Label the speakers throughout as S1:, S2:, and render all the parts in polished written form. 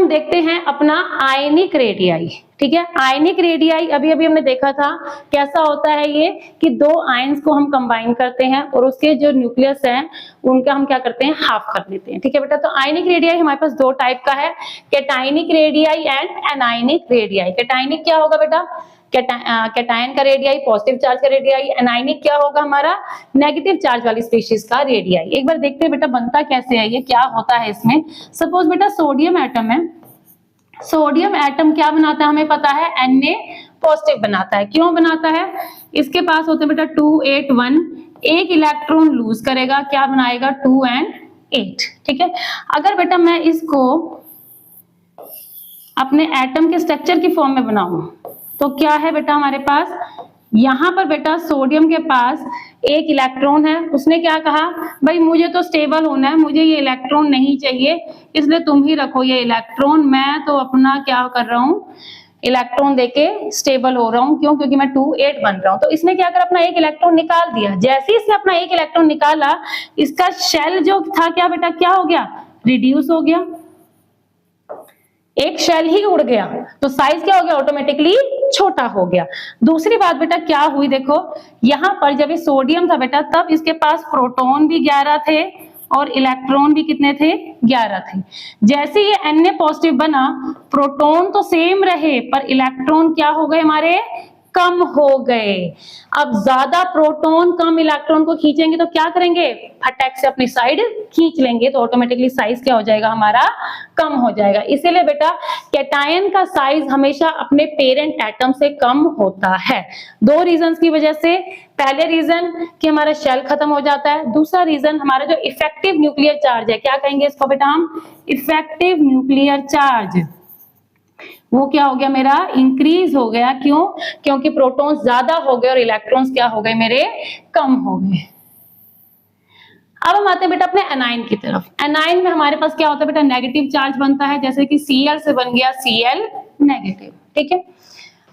S1: हम देखते हैं अपना आयनिक रेडियाई। ठीक है, आयनिक रेडियाई अभी अभी हमने देखा था कैसा होता है ये कि दो आयंस को हम कंबाइन करते हैं और उसके जो न्यूक्लियस हैं उनका हम क्या करते हैं, हाफ कर लेते हैं। ठीक है बेटा, तो आयनिक रेडियाई हमारे पास दो टाइप का है, cationic radii and anionic radii. Cationic क्या होगा बेटा, कैटायन का रेडियाई पॉजिटिव चार्ज का रेडियाई, एनायनिक क्या होगा हमारा नेगेटिव चार्ज वाली स्पीशीज का रेडियाई। एक बार देखते हैं बेटा बनता कैसे है, ये क्या होता है इसमें। सपोज बेटा सोडियम एटम है, सोडियम एटम क्या बनाता है हमें पता है, Na पॉजिटिव बनाता है। क्यों बनाता है, इसके पास होते हैं बेटा 2 8 1, एक इलेक्ट्रॉन लूज करेगा, क्या बनाएगा 2 and 8। ठीक है, अगर बेटा मैं इसको अपने एटम के स्ट्रक्चर की फॉर्म में बनाऊं तो क्या है बेटा हमारे पास, यहां पर बेटा सोडियम के पास एक इलेक्ट्रॉन है, उसने क्या कहा भाई मुझे तो स्टेबल होना है, मुझे ये इलेक्ट्रॉन नहीं चाहिए, इसलिए तुम ही रखो ये इलेक्ट्रॉन, मैं तो अपना क्या कर रहा हूं, इलेक्ट्रॉन देके स्टेबल हो रहा हूं। क्यों, क्योंकि मैं 2 8 बन रहा हूं। तो इसने क्या कर अपना एक इलेक्ट्रॉन निकाल दिया। जैसे ही इसने अपना एक इलेक्ट्रॉन निकाला, इसका शेल जो था क्या बेटा, क्या हो गया, रिड्यूस हो गया, एक शेल ही उड़ गया, तो साइज क्या हो गया, ऑटोमेटिकली छोटा हो गया। दूसरी बात बेटा क्या हुई, देखो यहां पर जब ये सोडियम था बेटा, तब इसके पास प्रोटॉन भी 11 थे और इलेक्ट्रॉन भी कितने थे, 11 थे। जैसे ये Na पॉजिटिव बना, प्रोटॉन तो सेम रहे पर इलेक्ट्रॉन क्या हो गए हमारे, कम हो गए। अब ज्यादा प्रोटॉन कम इलेक्ट्रॉन को खींचेंगे तो क्या करेंगे, फटाक से अपनी साइड खींच लेंगे, तो ऑटोमेटिकली साइज क्या हो जाएगा हमारा, कम हो जाएगा। इसीलिए बेटा कैटायन का साइज हमेशा अपने पेरेंट एटम से कम होता है। दो रीजंस की वजह से, पहले रीजन कि हमारा शेल खत्म हो जाता है, दूसरा रीजन हमारा जो इफेक्टिव न्यूक्लियर चार्ज है, क्या कहेंगे इसको बेटा हम, इफेक्टिव न्यूक्लियर चार्ज, वो क्या हो गया मेरा, इंक्रीज हो गया। क्यों, क्योंकि प्रोटॉन्स ज्यादा हो गए और इलेक्ट्रॉन्स क्या हो गए मेरे, कम हो गए। अब हम आते हैं बेटा अपने एनाइन की तरफ। एनाइन में हमारे पास क्या होता है बेटा, नेगेटिव चार्ज बनता है, जैसे कि Cl से बन गया Cl नेगेटिव। ठीक है,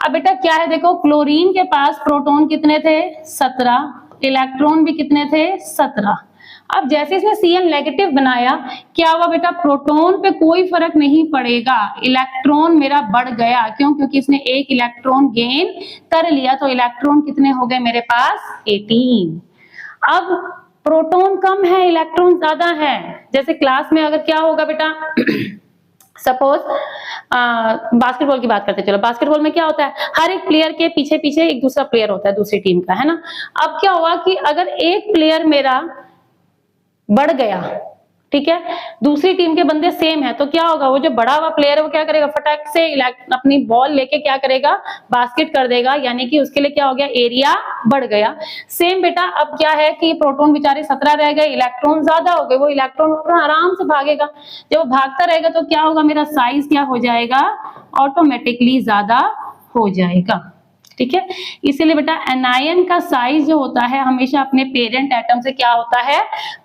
S1: अब बेटा क्या है, देखो क्लोरीन के पास प्रोटॉन कितने थे, 17, इलेक्ट्रॉन भी कितने थे, 17। अब जैसे इसने Cl नेगेटिव बनाया, क्या हुआ बेटा, प्रोटॉन पे कोई फर्क नहीं पड़ेगा, इलेक्ट्रॉन मेरा बढ़ गया। क्यों, क्योंकि इसने एक इलेक्ट्रॉन गेन कर लिया, तो इलेक्ट्रॉन कितने हो गए मेरे पास, 18। अब प्रोटॉन कम है, इलेक्ट्रॉन ज्यादा है। जैसे क्लास में अगर क्या होगा बेटा सपोज बास्केटबॉल की बात करते हैं, चलो बास्केटबॉल में क्या होता है, हर एक प्लेयर के पीछे पीछे एक दूसरा प्लेयर होता है दूसरी टीम का, है ना। अब क्या हुआ कि अगर एक प्लेयर मेरा बढ़ गया, ठीक है, दूसरी टीम के बंदे सेम है, तो क्या होगा, वो जो बड़ा हुआ प्लेयर है वो क्या करेगा, फटाक से अपनी बॉल लेके क्या करेगा, बास्केट कर देगा, यानी कि उसके लिए क्या हो गया, एरिया बढ़ गया। सेम बेटा अब क्या है कि प्रोटॉन बेचारे 17 रह गए, इलेक्ट्रॉन ज्यादा हो गए, वो इलेक्ट्रॉन आराम से भागेगा। जब वो भागता रहेगा तो क्या होगा, मेरा साइज क्या हो जाएगा, ऑटोमेटिकली ज्यादा हो जाएगा। ठीक है, इसीलिए बेटा एनायन का साइज जो होता है हमेशा अपने पेरेंट एटम से क्या होता है,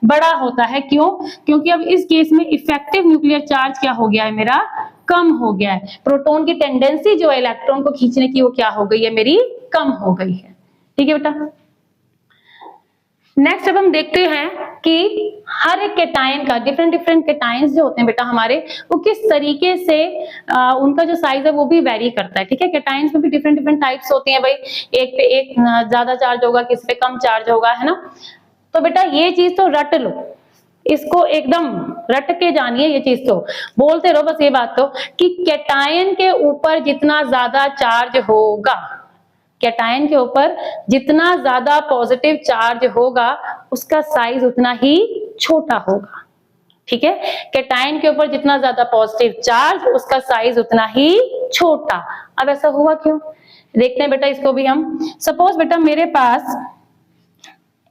S1: बड़ा होता है। क्यों, क्योंकि अब इस केस में इफेक्टिव न्यूक्लियर चार्ज क्या हो गया है मेरा, कम हो गया है। प्रोटॉन की टेंडेंसी जो है इलेक्ट्रॉन को खींचने की, वो क्या हो गई है मेरी, कम हो गई है। ठीक है बेटा, नेक्स्ट अब हम देखते हैं कि हर एक कैटायन का डिफरेंट कैटायंस जो होते हैं बेटा हमारे, वो किस तरीके से उनका जो साइज है वो भी वेरी करता है। ठीक है, कैटायंस में भी डिफरेंट टाइप्स होती हैं भाई, एक पे एक ज्यादा चार्ज होगा, किसी पे कम चार्ज होगा, है ना। तो बेटा ये चीज तो रट लो, इसको एकदम रट के जानिए, ये चीज तो बोलते रहो बस ये बात तो, कि कैटायन के ऊपर जितना ज्यादा चार्ज होगा, कैटायन के ऊपर जितना ज्यादा पॉजिटिव चार्ज होगा, उसका साइज उतना ही छोटा होगा। ठीक है, कैटायन के ऊपर जितना ज्यादा पॉजिटिव चार्ज, उसका साइज उतना ही छोटा। अब ऐसा हुआ क्यों, देखते हैं बेटा इसको भी हम। सपोज बेटा मेरे पास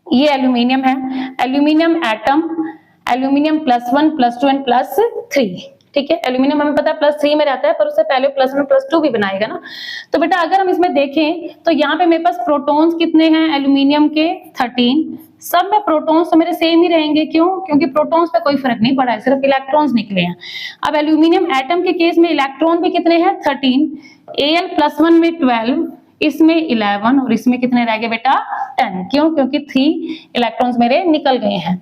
S1: ये एल्यूमिनियम है, एल्यूमिनियम एटम, एल्यूमिनियम +1 +2 एंड +3। ठीक है, एल्यूमिनियम हमें पता है +3 में रहता है, पर उससे पहले +1 +2 भी बनाएगा ना। तो बेटा अगर हम इसमें देखें तो यहाँ पे मेरे पास प्रोटॉन्स कितने हैं एल्यूमिनियम के, 13। सब में प्रोटॉन्स तो मेरे सेम ही रहेंगे। क्यों, क्योंकि प्रोटॉन्स पे कोई फर्क नहीं पड़ा है, सिर्फ इलेक्ट्रॉन्स निकले हैं। अब एल्यूमिनियम एटम के केस में इलेक्ट्रॉन भी कितने हैं, 13, Al+1 में 12, इसमें 11 और इसमें कितने रह गए बेटा, 10। क्यों, क्योंकि 3 इलेक्ट्रॉन्स मेरे निकल गए हैं।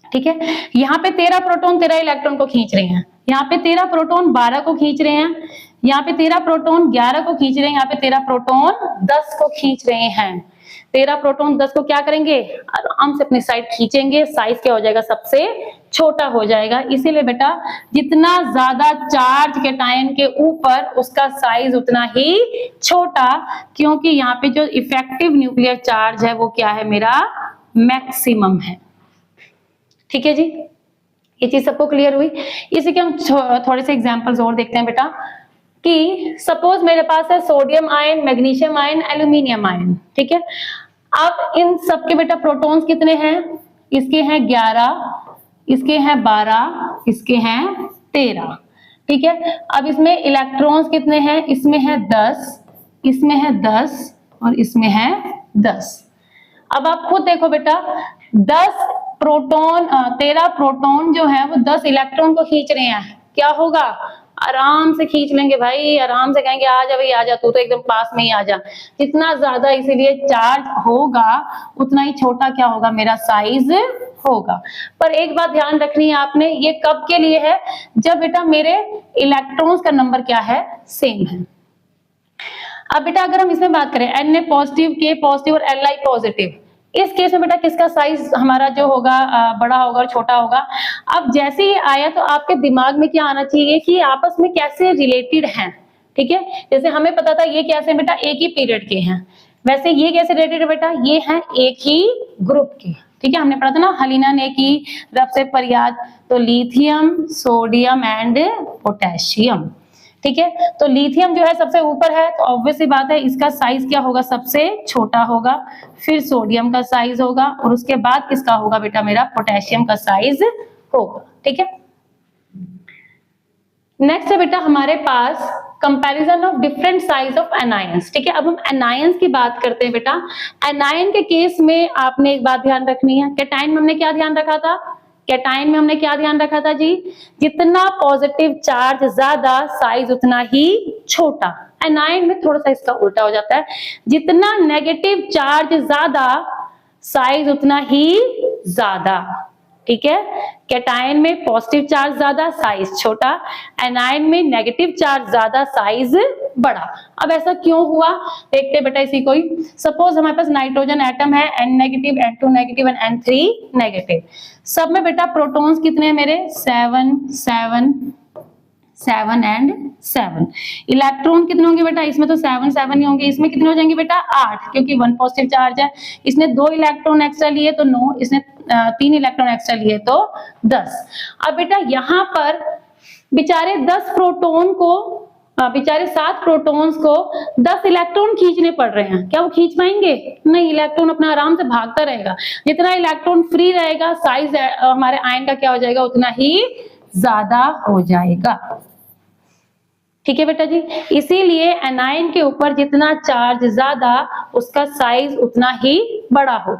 S1: ठीक है, यहाँ पे 13 प्रोटॉन 13 इलेक्ट्रॉन को खींच रहे हैं, यहाँ पे 13 प्रोटॉन 12 को खींच रहे हैं, यहाँ पे 13 प्रोटॉन 11 को खींच रहे हैं, यहाँ पे 13 प्रोटॉन 10 को खींच रहे हैं। 13 प्रोटॉन 10 को क्या करेंगे, आराम से अपनी साइड खींचेंगे, साइज क्या हो जाएगा, सबसे छोटा हो जाएगा। इसीलिए बेटा जितना ज्यादा चार्ज कैटायन के ऊपर उसका साइज उतना ही छोटा, क्योंकि यहाँ पे जो इफेक्टिव न्यूक्लियर चार्ज है वो क्या है, मेरा मैक्सिमम है। ठीक है जी, ये चीज सबको क्लियर हुई। इसी के हम थोड़े से एग्जांपल्स और देखते हैं बेटा, कि सपोज मेरे पास है sodium ion, magnesium ion, aluminium ion. ठीक है, अब इन सब के बेटा प्रोटॉन्स कितने हैं, इसके हैं 11, इसके हैं 12, इसके हैं 13। ठीक है, अब इसमें इलेक्ट्रॉन्स कितने हैं, इसमें है 10, इसमें है 10 और इसमें है 10। अब आप खुद देखो बेटा, 10 प्रोटॉन 13 प्रोटॉन जो है वो 10 इलेक्ट्रॉन को खींच रहे हैं, क्या होगा, आराम से खींच लेंगे भाई, आराम से कहेंगे आ जा भाई, आ जा, तू तो एकदम पास में ही आ जा। जितना ज्यादा इसीलिए चार्ज होगा उतना ही छोटा क्या होगा, मेरा साइज होगा। पर एक बात ध्यान रखनी है आपने, ये कब के लिए है, जब बेटा मेरे इलेक्ट्रॉन्स का नंबर क्या है, सेम है। अब बेटा अगर हम इसमें बात करें Na पॉजिटिव, K पॉजिटिव और Li पॉजिटिव, इस केस में बेटा किसका साइज हमारा जो होगा बड़ा होगा और छोटा होगा। अब जैसे ही आया तो आपके दिमाग में क्या आना चाहिए कि आपस में कैसे रिलेटेड हैं। ठीक है, जैसे हमें पता था ये कैसे बेटा एक ही पीरियड के हैं, वैसे ये कैसे रिलेटेड है बेटा, ये हैं एक ही ग्रुप के। ठीक है, हमने पढ़ा था ना हलीना ने की रब से फरियाद, तो लिथियम, सोडियम एंड पोटेशियम। ठीक है, तो लिथियम जो है सबसे ऊपर है, तो ऑब्वियसली बात है इसका साइज क्या होगा, सबसे छोटा होगा, फिर सोडियम का साइज होगा और उसके बाद किसका होगा बेटा, मेरा पोटेशियम का साइज होगा। ठीक है, नेक्स्ट है बेटा हमारे पास comparison of different size of anions. ठीक है, अब हम एनायंस की बात करते हैं बेटा। एनायन के केस में आपने एक बात ध्यान रखनी है, कैटायन में हमने क्या ध्यान रखा था, कैटायन में हमने क्या ध्यान रखा था जी, जितना पॉजिटिव चार्ज ज्यादा साइज उतना ही छोटा। एनायन में थोड़ा सा इसका उल्टा हो जाता है, जितना नेगेटिव चार्ज ज्यादा साइज उतना ही ज्यादा। ठीक है, कैटायन में पॉजिटिव चार्ज ज्यादा साइज छोटा, एनायन में नेगेटिव चार्ज ज्यादा साइज बड़ा। अब ऐसा क्यों हुआ, देखते बेटा इसी को ही। सपोज हमारे पास नाइट्रोजन एटम है, N negative, N2 negative and N3 negative. सब में बेटा प्रोटॉन्स कितने हैं मेरे, 7 7 7 एंड 7। इलेक्ट्रॉन कितने होंगे बेटा, इसमें तो 7 7 ही होंगे, इसमें कितने हो जाएंगे बेटा 8, क्योंकि 1 पॉजिटिव चार्ज है। इसने 2 इलेक्ट्रॉन एक्स्ट्रा लिए तो 9, इसने 3 इलेक्ट्रॉन एक्स्ट्रा लिए तो 10। अब बेटा यहाँ पर बेचारे 10 प्रोटॉन को, बेचारे 7 प्रोटॉन्स को 10 इलेक्ट्रॉन खींचने पड़ रहे हैं, क्या वो खींच पाएंगे, नहीं, इलेक्ट्रॉन अपना आराम से भागता रहेगा। जितना इलेक्ट्रॉन फ्री रहेगा साइज हमारे आयन का क्या हो जाएगा, उतना ही ज्यादा हो जाएगा। ठीक है बेटा जी, इसीलिए एनायन के ऊपर जितना चार्ज ज्यादा उसका साइज उतना ही बड़ा हो।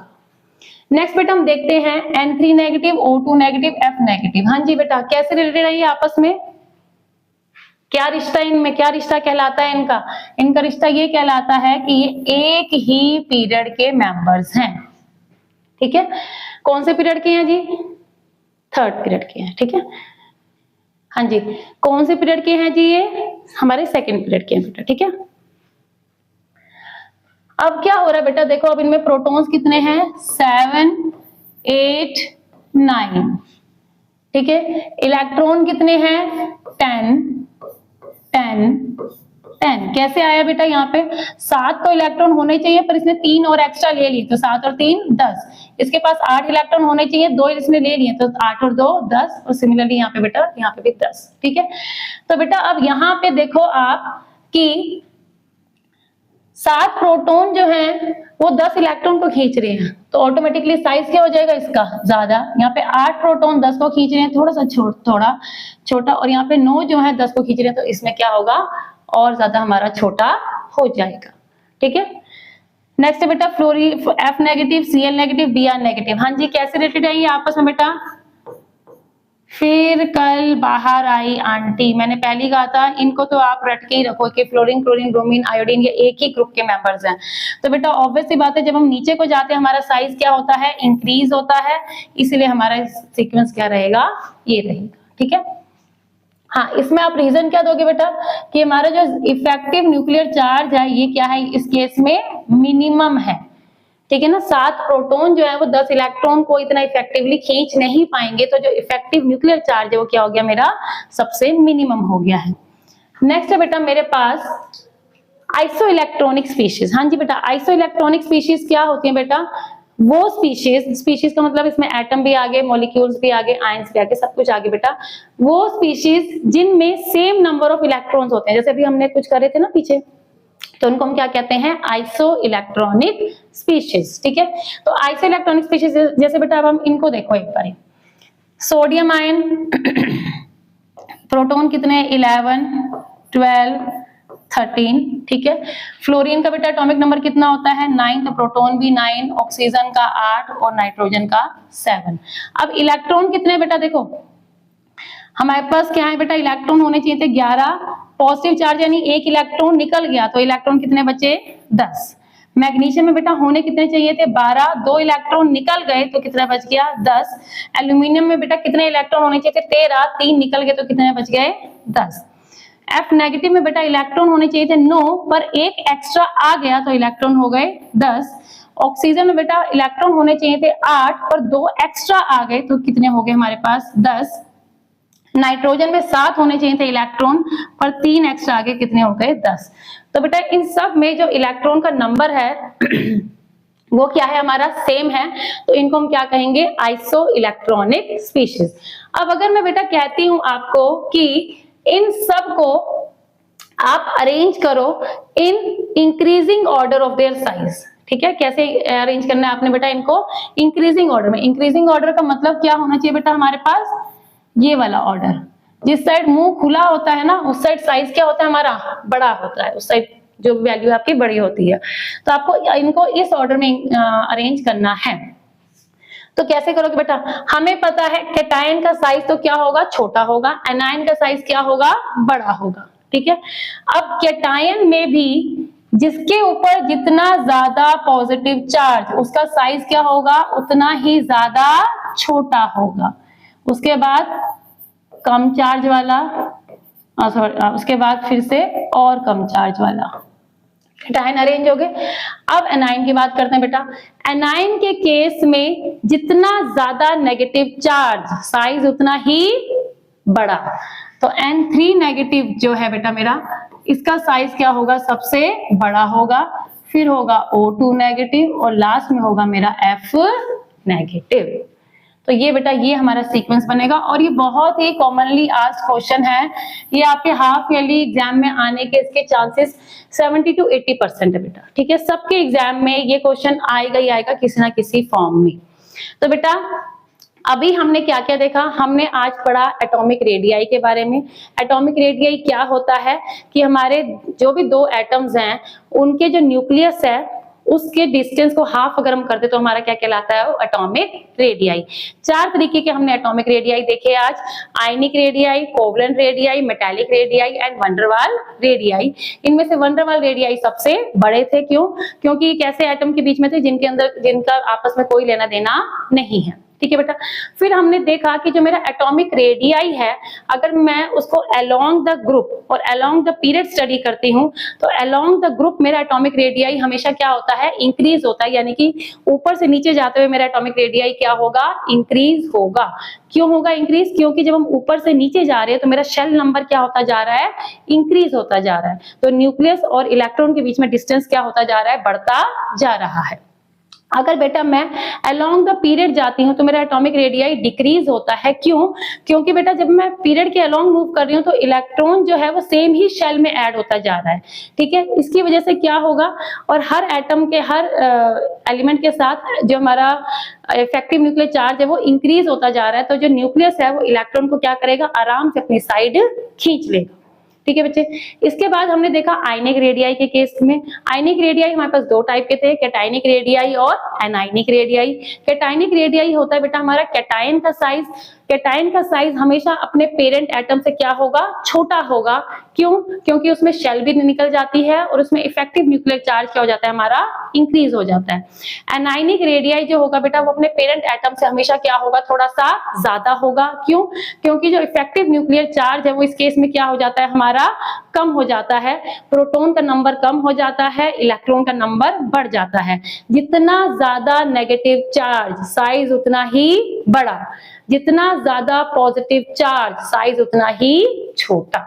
S1: नेक्स्ट बेटा हम देखते हैं N3 negative, O2 negative, F negative. हाँ जी बेटा, कैसे रिलेटेड है ये आपस में, क्या रिश्ता इनमें, क्या रिश्ता कहलाता है इनका, इनका रिश्ता ये कहलाता है कि ये एक ही पीरियड के मेंबर्स हैं। ठीक है, कौन से पीरियड के हैं जी, 3rd पीरियड के हैं। ठीक है, हाँ जी, कौन से पीरियड के हैं जी, ये हमारे 2nd पीरियड के हैं बेटा। ठीक है, अब क्या हो रहा है बेटा, देखो अब इनमें प्रोटॉन्स कितने हैं, 7 8 9। ठीक है, इलेक्ट्रॉन कितने हैं, 10 10 10। कैसे आया बेटा, यहाँ पे 7 तो इलेक्ट्रॉन होने चाहिए पर इसने 3 और एक्स्ट्रा ले लिए, तो 7 और 3 10। इसके पास 8 इलेक्ट्रॉन होने चाहिए, 2 इसने ले लिए, तो 8 और 2 10। और सिमिलरली यहाँ पे बेटा, यहाँ पे भी 10। ठीक है, तो बेटा अब यहाँ पे देखो आप कि 7 प्रोटॉन जो हैं वो 10 इलेक्ट्रॉन को खींच रहे हैं, तो ऑटोमेटिकली साइज क्या हो जाएगा इसका, ज्यादा। यहाँ पे 8 प्रोटॉन 10 को खींच रहे हैं, थोड़ा सा थोड़ा छोटा, और यहाँ पे 9 जो है 10 को खींच रहे हैं, तो इसमें क्या होगा, और ज्यादा हमारा छोटा हो जाएगा। ठीक है, नेक्स्ट है बेटा फ्लोरी, F negative, Cl negative, Br negative. हाँ जी, कैसे रिलेटेड है ये आपस में बेटा, फिर कल बाहर आई आंटी, मैंने पहले कहा था इनको तो आप रट के ही रखो कि फ्लोरीन, क्लोरीन, ब्रोमीन, आयोडीन ये एक ही ग्रुप के मेंबर्स हैं। तो बेटा ऑब्वियस सी बात है, जब हम नीचे को जाते हैं हमारा साइज क्या होता है, इंक्रीज होता है, इसीलिए हमारा सीक्वेंस क्या रहेगा, ये रहेगा। ठीक है, हाँ, इसमें आप रीजन क्या दोगे बेटा कि हमारा जो इफेक्टिव न्यूक्लियर चार्ज है ये क्या है, इस केस में मिनिमम है, ठीक है ना। 7 प्रोटॉन जो है वो 10 इलेक्ट्रॉन को इतना इफेक्टिवली खींच नहीं पाएंगे, तो जो इफेक्टिव न्यूक्लियर चार्ज है वो क्या हो गया, मेरा सबसे मिनिमम हो गया है। नेक्स्ट है बेटा मेरे पास आइसो इलेक्ट्रॉनिक स्पीशीज। हाँ जी बेटा, आइसो इलेक्ट्रॉनिक स्पीशीज क्या होती है बेटा, वो स्पीशीज का मतलब इसमें एटम भी आगे, मॉलिक्यूल्स भी आगे, आयंस भी आगे, सब कुछ आगे बेटा। वो स्पीशीज जिनमें सेम नंबर ऑफ इलेक्ट्रॉन्स होते हैं, जैसे अभी हमने कुछ करे थे ना पीछे, तो उनको हम क्या कहते हैं, आइसो इलेक्ट्रॉनिक स्पीशीज, ठीक है। तो आइसो इलेक्ट्रॉनिक स्पीशीज जैसे बेटा अब हम इनको देखो एक बार, सोडियम आयन प्रोटॉन कितने 11 12 13, ठीक है। फ्लोरीन का बेटा एटॉमिक नंबर कितना होता है 9, तो प्रोटॉन भी 9, ऑक्सीजन का 8 और नाइट्रोजन का 7। अब इलेक्ट्रॉन कितने बेटा देखो, हमारे पास क्या है बेटा, इलेक्ट्रॉन होने चाहिए थे 11, पॉजिटिव चार्ज यानी एक इलेक्ट्रॉन निकल गया, तो इलेक्ट्रॉन कितने बचे 10। मैग्नीशियम में बेटा होने कितने चाहिए थे 12, 2 इलेक्ट्रॉन निकल गए तो कितना बच गया 10। एल्यूमिनियम में बेटा कितने इलेक्ट्रॉन होने चाहिए थे 13, 3 निकल गए तो कितने बच गए 10। F नेगेटिव में बेटा इलेक्ट्रॉन होने चाहिए थे 9, पर एक एक्स्ट्रा आ गया तो इलेक्ट्रॉन हो गए 10। ऑक्सीजन में बेटा इलेक्ट्रॉन होने चाहिए थे 8, पर 2 एक्स्ट्रा आ गए तो कितने हो गए हमारे पास 10। नाइट्रोजन में 7 होने चाहिए थे इलेक्ट्रॉन, पर 3 एक्स्ट्रा आ गए, कितने हो गए 10। तो बेटा इन सब में जो इलेक्ट्रॉन का नंबर है वो क्या है हमारा सेम है, तो इनको हम क्या कहेंगे आइसो इलेक्ट्रॉनिक स्पीशीज। अब अगर मैं बेटा कहती हूं आपको कि इन सब को आप अरेंज करो in increasing order of their size, ठीक है। कैसे अरेंज करना है आपने बेटा इनको इंक्रीजिंग ऑर्डर में। इंक्रीजिंग ऑर्डर का मतलब क्या होना चाहिए बेटा हमारे पास, ये वाला ऑर्डर, जिस साइड मुंह खुला होता है ना उस साइड साइज क्या होता है हमारा बड़ा होता है, उस साइड जो वैल्यू आपकी बड़ी होती है। तो आपको इनको इस ऑर्डर में अरेंज करना है। तो कैसे करोगे बेटा, हमें पता है कैटायन का साइज तो क्या होगा छोटा होगा, एनायन का साइज क्या होगा बड़ा होगा, ठीक है। अब कैटायन में भी जिसके ऊपर जितना ज्यादा पॉजिटिव चार्ज उसका साइज क्या होगा उतना ही ज्यादा छोटा होगा। उसके बाद कम चार्ज वाला, उसके बाद फिर से और कम चार्ज वाला, कैटायन अरेंज हो गए। अब एनायन की बात करते हैं बेटा। एनायन के केस में जितना ज्यादा नेगेटिव चार्ज साइज उतना ही बड़ा, तो N3 नेगेटिव जो है बेटा मेरा इसका साइज क्या होगा सबसे बड़ा होगा, फिर होगा O2 नेगेटिव और लास्ट में होगा मेरा F नेगेटिव। तो ये बेटा ये हमारा सीक्वेंस बनेगा और ये बहुत ही कॉमनली आस्क्ड क्वेश्चन है, ये आपके हाफ ईयरली एग्जाम में आने के इसके चांसेस 70 to 80% है बेटा, ठीक है। सबके एग्जाम में ये क्वेश्चन आएगा ही आएगा किसी ना किसी फॉर्म में। तो बेटा अभी हमने क्या क्या देखा, हमने आज पढ़ा एटॉमिक रेडियाई के बारे में। एटॉमिक रेडियाई क्या होता है कि हमारे जो भी 2 एटम्स हैं उनके जो न्यूक्लियस है उसके डिस्टेंस को हाफ अगर हम करते तो हमारा क्या कहलाता है वो एटॉमिक रेडियाई। 4 तरीके के हमने एटॉमिक रेडियाई देखे आज, ionic radii, covalent radii, metallic radii and van der Waals radii. इनमें से वंडरवाल रेडियाई सबसे बड़े थे, क्यों? क्योंकि एक ऐसे एटम के बीच में थे जिनका आपस में कोई लेना देना नहीं है, ठीक है बेटा। फिर हमने देखा कि जो मेरा एटॉमिक रेडियाई है अगर मैं उसको अलोंग द ग्रुप और अलोंग द पीरियड स्टडी करती हूँ तो अलोंग द ग्रुप मेरा एटॉमिक रेडियाई हमेशा क्या होता है इंक्रीज होता है, यानी कि ऊपर से नीचे जाते हुए मेरा एटॉमिक रेडियाई क्या होगा इंक्रीज होगा। क्यों होगा इंक्रीज? क्योंकि जब हम ऊपर से नीचे जा रहे हैं तो मेरा शेल नंबर क्या होता जा रहा है इंक्रीज होता जा रहा है, तो न्यूक्लियस और इलेक्ट्रॉन के बीच में डिस्टेंस क्या होता जा रहा है बढ़ता जा रहा है। अगर बेटा मैं अलोंग द पीरियड जाती हूँ तो मेरा एटॉमिक रेडियाई डिक्रीज होता है, क्यों? क्योंकि बेटा जब मैं पीरियड के अलोंग मूव कर रही हूँ तो इलेक्ट्रॉन जो है वो सेम ही शेल में ऐड होता जा रहा है, ठीक है। इसकी वजह से क्या होगा, और हर एटम के हर एलिमेंट के साथ जो हमारा इफेक्टिव न्यूक्लियर चार्ज है वो इंक्रीज होता जा रहा है, तो जो न्यूक्लियस है वो इलेक्ट्रॉन को क्या करेगा आराम से अपनी साइड खींच लेगा, ठीक है बच्चे। इसके बाद हमने देखा आयनिक रेडियाई के केस में। आयनिक रेडियाई हमारे पास 2 टाइप के थे, कैटायनिक रेडियाई और एनायनिक रेडियाई। कैटायनिक रेडियाई होता है बेटा हमारा कैटायन का साइज कैटायन का साइज हमेशा अपने पेरेंट एटम से क्या होगा, छोटा होगा। क्यों? क्योंकि उसमें शेल भी निकल जाती है और उसमें इफेक्टिव न्यूक्लियर चार्ज क्या हो जाता है, हमारा इंक्रीज हो जाता है। एनायनिक रेडियाई जो होगा बेटा वो अपने पेरेंट एटम से हमेशा क्या होगा, थोड़ा सा ज्यादा होगा। क्यों? क्योंकि जो इफेक्टिव न्यूक्लियर चार्ज है वो इस केस में क्या हो जाता है, हमारा कम हो जाता है। प्रोटॉन का नंबर कम हो जाता है, इलेक्ट्रॉन का नंबर बढ़ जाता है। जितना ज्यादा नेगेटिव चार्ज साइज उतना ही बड़ा, जितना ज्यादा पॉजिटिव चार्ज साइज उतना ही छोटा।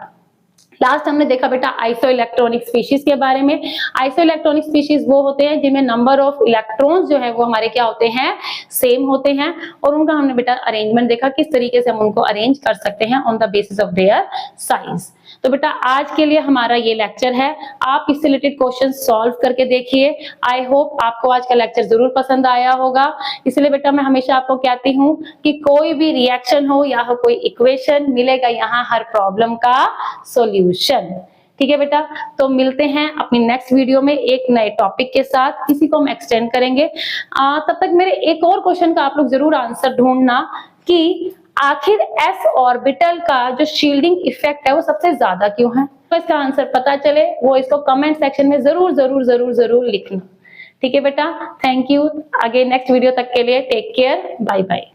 S1: लास्ट हमने देखा बेटा आइसो इलेक्ट्रॉनिक स्पीशीज के बारे में। आइसो इलेक्ट्रॉनिक स्पीशीज वो होते हैं जिनमें नंबर ऑफ इलेक्ट्रॉन्स जो है वो हमारे क्या होते हैं, सेम होते हैं। और उनका हमने बेटा अरेंजमेंट देखा, किस तरीके से हम उनको अरेंज कर सकते हैं on the basis of their size. तो बेटा आज के लिए हमारा ये लेक्चर है, आप इससे रिलेटेड क्वेश्चन सॉल्व करके देखिए। आई होप आपको आज का लेक्चर जरूर पसंद आया होगा। इसलिए बेटा मैं हमेशा आपको कहती हूँ कि कोई भी रिएक्शन हो या कोई इक्वेशन, मिलेगा यहाँ हर प्रॉब्लम का सॉल्यूशन। ठीक है बेटा, तो मिलते हैं अपनी नेक्स्ट वीडियो में एक नए टॉपिक के साथ, किसी को हम एक्सटेंड करेंगे। तब तक मेरे एक और क्वेश्चन का आप लोग जरूर आंसर ढूंढना कि आखिर s ऑर्बिटल का जो शील्डिंग इफेक्ट है वो सबसे ज्यादा क्यों है। तो इसका आंसर पता चले वो इसको कमेंट सेक्शन में जरूर जरूर जरूर जरूर लिखना। ठीक है बेटा, थैंक यू। आगे नेक्स्ट वीडियो तक के लिए टेक केयर, बाय बाय।